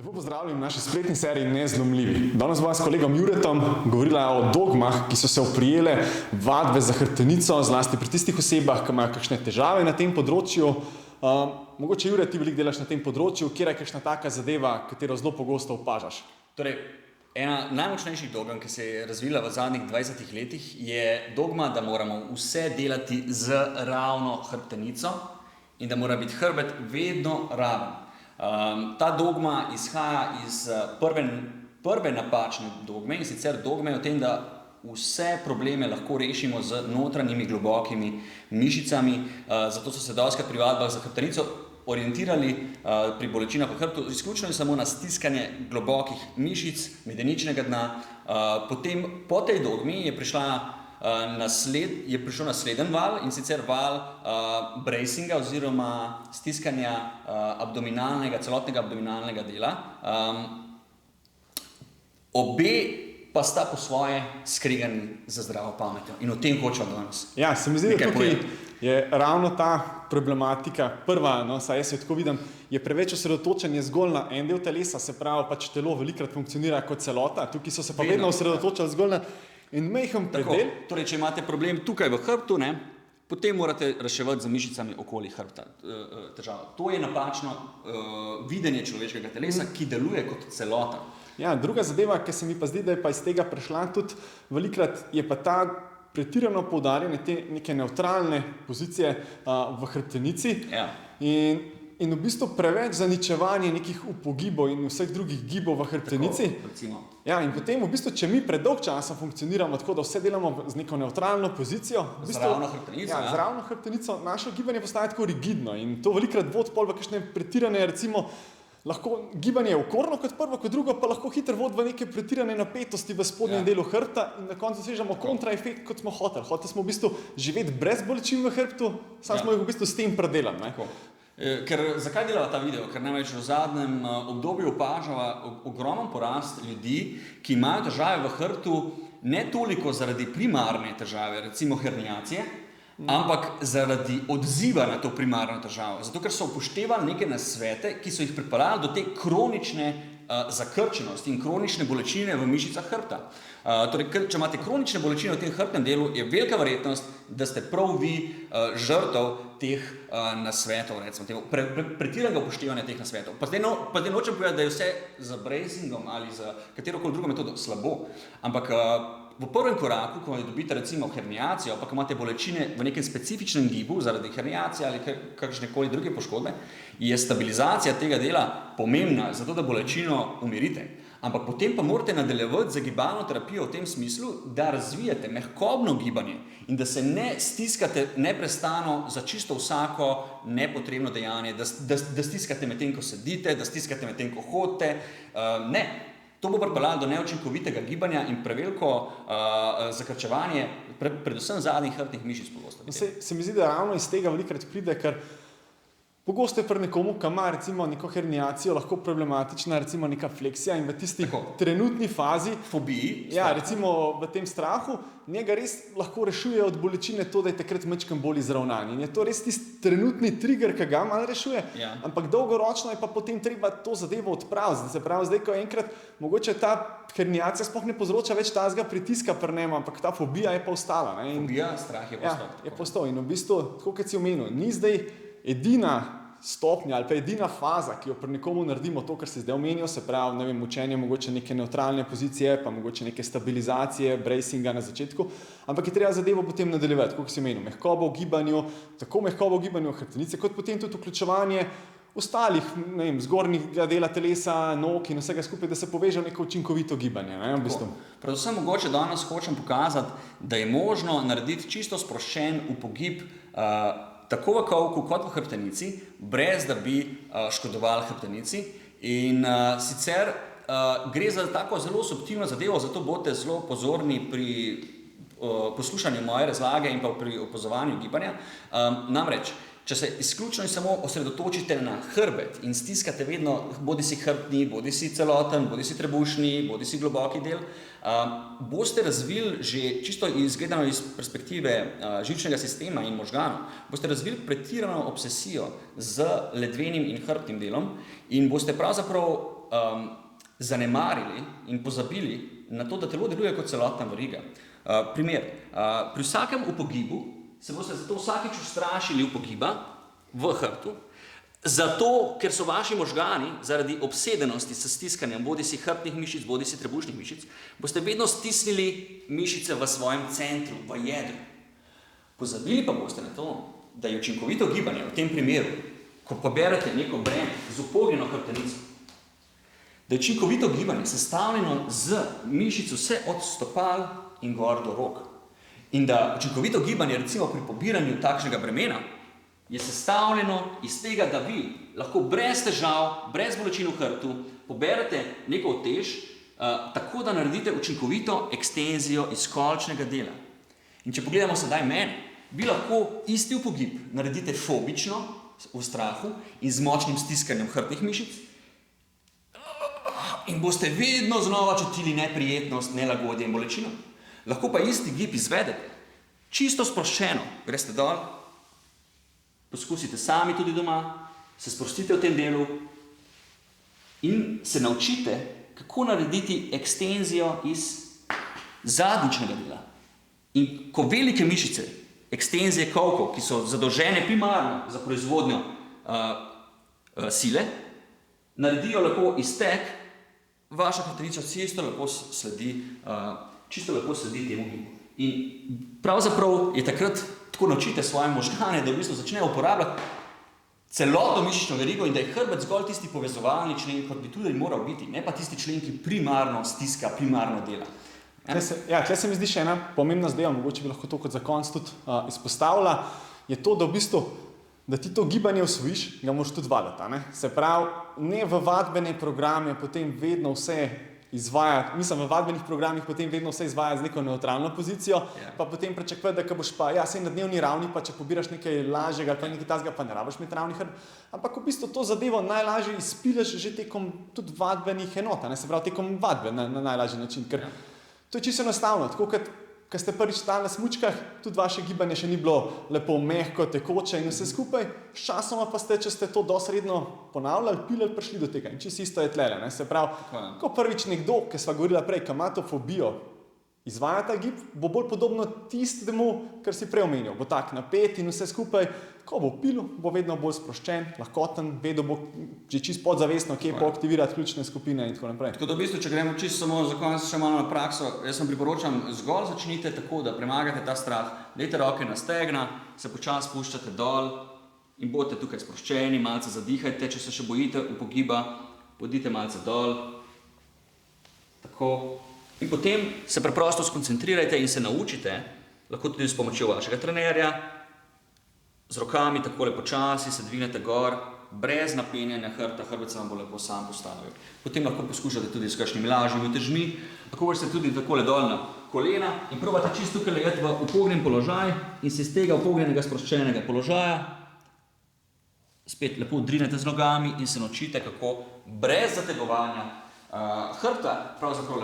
Lepo pozdravljam v naši spletni seriji Nezlomljivi. Danes bova s kolegom Juretom govorila o dogmah, ki so se oprijele vadbe za hrbtenico, zlasti pri tistih osebah, ki imajo kakšne težave na tem področju. Mogoče, Jure, ti veliko delaš na tem področju, kjer je kakšna taka zadeva, katero zelo pogosto opažaš? Torej, ena najmočnejših dogm, ki se je razvila v zadnjih 20 letih, je dogma, da moramo vse delati z ravno hrbtenico in da mora biti hrbet vedno raven. Ta dogma izhaja iz prve napačne dogme, in sicer dogme o tem, da vse probleme lahko rešimo z notranjimi globokimi mišicami. Zato so se dostikrat pri vadbah za hrbtenico orientirali pri bolečinah v hrbtu izključno in samo na stiskanje globokih mišic medeničnega dna. Potem po tej dogmi je prišel nasleden val, in sicer val bracinga oziroma stiskanja celotnega abdominalnega dela. Obe pa sta po svoje skregani za zdravo pametjo. In o tem hočemo danes. Ja, se mi zdi, da tukaj je ravno ta problematika prva, saj jaz jo tako vidim, je preveč osredotočanje zgolj na en del telesa, se pravi, pač telo velikokrat funkcionira kot celota, tukaj so se pa vedno osredotočali zgolj na in majhen predel. Torej, če imate problem tukaj v hrbtu, potem morate reševati z mišicami okoli hrbta težavo. To je napačno videnje človeškega telesa, ki deluje kot celota. Ja, druga zadeva, ki se mi pa zdi, da je pa iz tega prešla tudi velikokrat, je pa ta pretirano poudarjanje te neke nevtralne pozicije v hrbtenici. Ja. In v bistvu preveč zaničevanje nekih upogibov in vseh drugih gibov v hrbtenici. Ja, in potem v bistvu, če mi predolg časa funkcioniramo tako, da vse delamo z neko nevtralno pozicijo, z ravno hrbtenico, z ravno hrbtenico, naše gibanje postaje tako rigidno in to velikokrat vodi pol v kakšne pretirane, recimo, lahko gibanje je okorno kot prvo, kot drugo pa lahko hitro vodi v neke pretirane napetosti v spodnjem delu hrbta in na koncu dosežemo kontraefekt, kot smo hoteli. Hoteli smo v bistvu živeti brez bolečin v hrbtu, samo smo jih v bistvu s tem predelali. Zakaj delava ta video? Ker namreč v zadnjem obdobju opažava ogromen porast ljudi, ki imajo težave v hrbtu ne toliko zaradi primarne težave, recimo herniacije, ampak zaradi odziva na to primarno težavo. Zato, ker so upoštevali neke nasvete, ki so jih pripeljali do te kronične zakrčenosti in kronične bolečine v mišicah hrbta. Torej, če imate kronične bolečine v tem hrbtnem delu, je velika verjetnost, da ste prav vi žrtev teh nasvetov, recimo, pretiranega upoštevanja teh nasvetov. Pa zdaj nočem povedati, da je vse z bracingom ali z katerokoli drugo metodo slabo, ampak v prvem koraku, ko dobite recimo herniacijo, pa ko imate bolečine v nekem specifičnem gibu zaradi herniacije ali kakšnekoli druge poškodbe, je stabilizacija tega dela pomembna, zato da bolečino umirite. Ampak potem pa morate nadaljevati z gibalno terapijo v tem smislu, da razvijate mehkobno gibanje in da se ne stiskate neprestano za čisto vsako nepotrebno dejanje, da stiskate medtem, ko sedite, da stiskate medtem, ko hodite. Ne. To bo pripeljalo do neučinkovitega gibanja in preveliko zakrčevanje, predvsem zadnjih hrbtnih mišic pogosto. Se mi zdi, da ravno iz tega velikokrat pride, ker pogosto je pri nekomu, ki ima recimo neko herniacijo, lahko problematična recimo neka fleksija in v tisti trenutni fazi fobiji, recimo v tem strahu, njega res lahko rešuje od bolečine to, da je takrat majčkeno bolj izravnan. In je to res tisti trenutni trigger, ki ga malo rešuje, ampak dolgoročno je pa potem treba to zadevo odpraviti. Se pravi, zdaj, ko enkrat mogoče ta herniacija sploh ne povzroča več tazga pritiska pri njem, ampak ta fobija je pa ostala. Fobija, strah je postal. Ja, je postal. In v bistvu, tako kot si omenil, ni zdaj edina stopnja ali pa edina faza, ki jo pri nekomu naredimo to, kar si zdaj omenil, se pravi, učenje mogoče neke nevtralne pozicije, pa mogoče neke stabilizacije, bracinga na začetku, ampak je treba zadevo potem nadaljevati, kot si omenil, mehkobo v gibanju, tako mehkobo v gibanju hrbtenice, kot potem tudi vključevanje ostalih, zgornjega dela telesa, nog in vsega skupaj, da se poveže neko učinkovito gibanje. V bistvu. Predvsem mogoče danes hočem pokazati, da je možno narediti čisto sproščen upogib tako v kolku kot v hrbtenici, brez da bi škodovali hrbtenici. In sicer gre za tako zelo subtilno zadevo, zato bodite zelo pozorni pri poslušanju moje razlage in pa pri opazovanju gibanja. Namreč, če se izključno in samo osredotočite na hrbet in stiskate vedno bodisi hrbtni, bodisi celoten, bodisi trebušni, bodisi globoki del, boste razvili že čisto izgledano iz perspektive živčnega sistema in možganov, boste razvili pretirano obsesijo z ledvenim in hrbtnim delom in boste pravzaprav zanemarili in pozabili na to, da telo deluje kot celotna veriga. Primer, pri vsakem upogibu se boste zato vsakič ustrašili upogiba v hrbtu, zato, ker so vaši možgani zaradi obsedenosti s stiskanjem bodisi hrbtnih mišic, bodisi trebušnih mišic, boste vedno stisnili mišice v svojem centru, v jedru. Pozabili pa boste na to, da je učinkovito gibanje v tem primeru, ko poberete neko breme z upognjeno hrbtenico, da je učinkovito gibanje sestavljeno z mišic vse od stopal in gor do rok. In da učinkovito gibanje, recimo pri pobiranju takšnega bremena, je sestavljeno iz tega, da vi lahko brez težav, brez bolečin v hrbtu, poberete neko utež, tako da naredite učinkovito ekstenzijo izkolčnega dela. In če pogledamo sedaj mene, vi lahko isti upogib naredite fobično, v strahu in z močnim stiskanjem hrbtnih mišic in boste vedno znova čutili neprijetnost, nelagodje in bolečino. Lahko pa isti gib izvedete čisto sproščeno, greste dol, poskusite sami tudi doma, se sprostite v tem delu in se naučite, kako narediti ekstenzijo iz zadnjičnega dela. In ko velike mišice, ekstenzije kolkov, ki so zadolžene primarno za proizvodnjo sile, naredijo lahko iztek, vaša hrbtenica čisto lepo sledi temu gibu. In pravzaprav je takrat tako naučite svoje možgane, da v bistvu začnejo uporabljati celotno mišično verigo in da je hrbet zgolj tisti povezovalni člen, kot bi tudi moral biti, ne pa tisti člen, ki primarno stiska, primarno dela. Tukaj se mi zdi še ena pomembna zadeva, mogoče bi lahko to kot za konec tudi izpostavila, je to, da v bistvu, da ti to gibanje osvojiš, ga moraš tudi vaditi. Se pravi, ne v vadbene programe potem vedno vse izvaja, v vadbenih programih potem vedno vse izvaja z neko nevtralno pozicijo, pa potem pričakuješ, da boš pa, saj na dnevni ravni, pa če pobiraš nekaj lažjega ali pa nekaj tazga, pa ne rabiš imeti ravni hrbet, ampak v bistvu to zadevo najlažje izpileš že tekom tudi vadbenih enot, se pravi tekom vadbe na najlažji način, ker to je čisto enostavno, tako kot ste prvič stali na smučkah, tudi vaše gibanje še ni bilo lepo mehko, tekoče in vse skupaj, sčasoma pa ste, če ste to dosredno ponavljali, pilali, prišli do tega in čisto isto je tlele. Se pravi, ko prvič nekdo, ki sva govorila prej, ki ima to fobijo, izvaja ta gib, bo bolj podobno tistemu, kar si prej omenil, bo tak napet in vse skupaj, ko bo pilil, bo vedno bolj sproščen, lahkoten, vedno bo že čisto podzavestno, kje poaktivirati ključne skupine in tako naprej. Tako da v bistvu, če gremo čisto samo za konec še malo na prakso, jaz vam priporočam, zgolj začnite tako, da premagate ta strah, dajte roke na stegna, se počasi spuščate dol in bodite tukaj sproščeni, malce zadihajte, če se še bojite upogiba, pojdite malce dol, tako. In potem se preprosto skoncentrirajte in se naučite, lahko tudi s pomočjo vašega trenerja, z rokami takole počasi se dvignete gor, brez napenjanja hrbta, hrbet se vam bo lepo sam postavil. Potem lahko poskušate tudi s kakšnimi lažjimi utežmi, lahko boste tudi takole dol na kolena in probate čisto tukaj lejati v upognjen položaj in se iz tega upognjenega sproščenega položaja spet lepo drinete z nogami in se naučite, kako brez zategovanja hrbta pravzaprav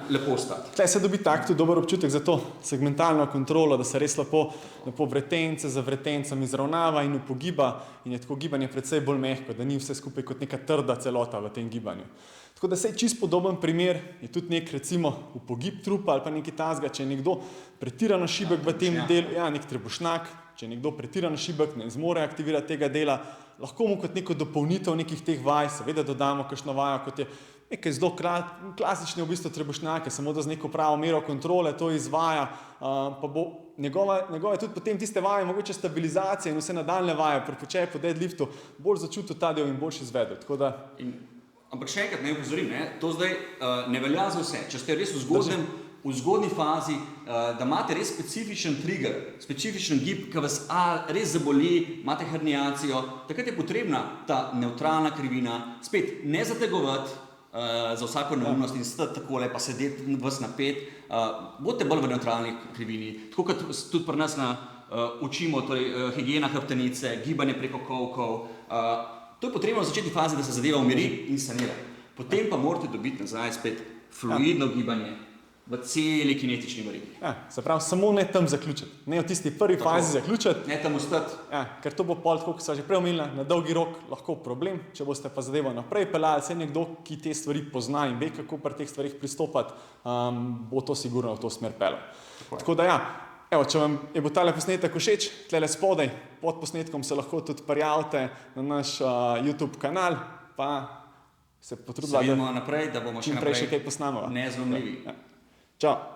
lepo ostati. Tukaj se dobi tak tudi dober občutek za to segmentalno kontrolo, da se res lepo vretence za vretencem izravnava in upogiba in je tako gibanje precej bolj mehko, da ni vse skupaj kot neka trda celota v tem gibanju. Tako da se je čisto podoben primer, je tudi nek recimo upogib trupa ali pa nekaj tazga, če je nekdo pretirano šibek v tem delu, nek trebušnak, če je nekdo pretirano šibek, ne zmore aktivirati tega dela, lahko mu kot neko dopolnitev nekih teh vaj, seveda dodamo kakšno vajo, kot je nekaj zelo klasične v bistvu trebušnjake, samo da z neko pravo mero kontrole to izvaja, pa bo njegove tudi potem tiste vaje, mogoče stabilizacije in vse nadaljne vaje, pri počepu, deadliftu, bolj začutil ta del in boljš izvedel. Ampak še enkrat ne upozorim, to zdaj ne velja za vse. Če ste res v zgodnji fazi, da imate res specifičen trigger, specifičen gib, ki vas res zaboli, imate herniacijo, takrat je potrebna ta nevtralna krivina, spet ne zategovati za vsako neumnost in stati takole, pa sedeti vas napet, bodite bolj v nevtralni krivini, tako kot tudi pri nas učimo, torej higiena hrbtenice, gibanje preko kolkov, to je potrebno v začetni fazi, da se zadeva umiri in sanira. Potem pa morate dobiti nazaj spet fluidno gibanje, v celi kinetični verigi. Ja, se pravi, samo ne tam zaključiti, ne v tisti prvi fazi zaključiti. Ne tam ostati. Ja, ker to bo pol, tako kot sva že prej omenila, na dolgi rok lahko problem, če boste pa zadevo naprej peljali, se nekdo, ki te stvari pozna in ve, kako pri teh stvarih pristopati, bo to sigurno v to smer peljal. Tako da ja, evo, če vam je bo tale posnetek všeč, tlele spodaj, pod posnetkom se lahko tudi prijavite na naš YouTube kanal, pa se potrudila, vidimo naprej, da bomo še čim prej še kaj posnameva. nezlomljivi. Ja. Čau.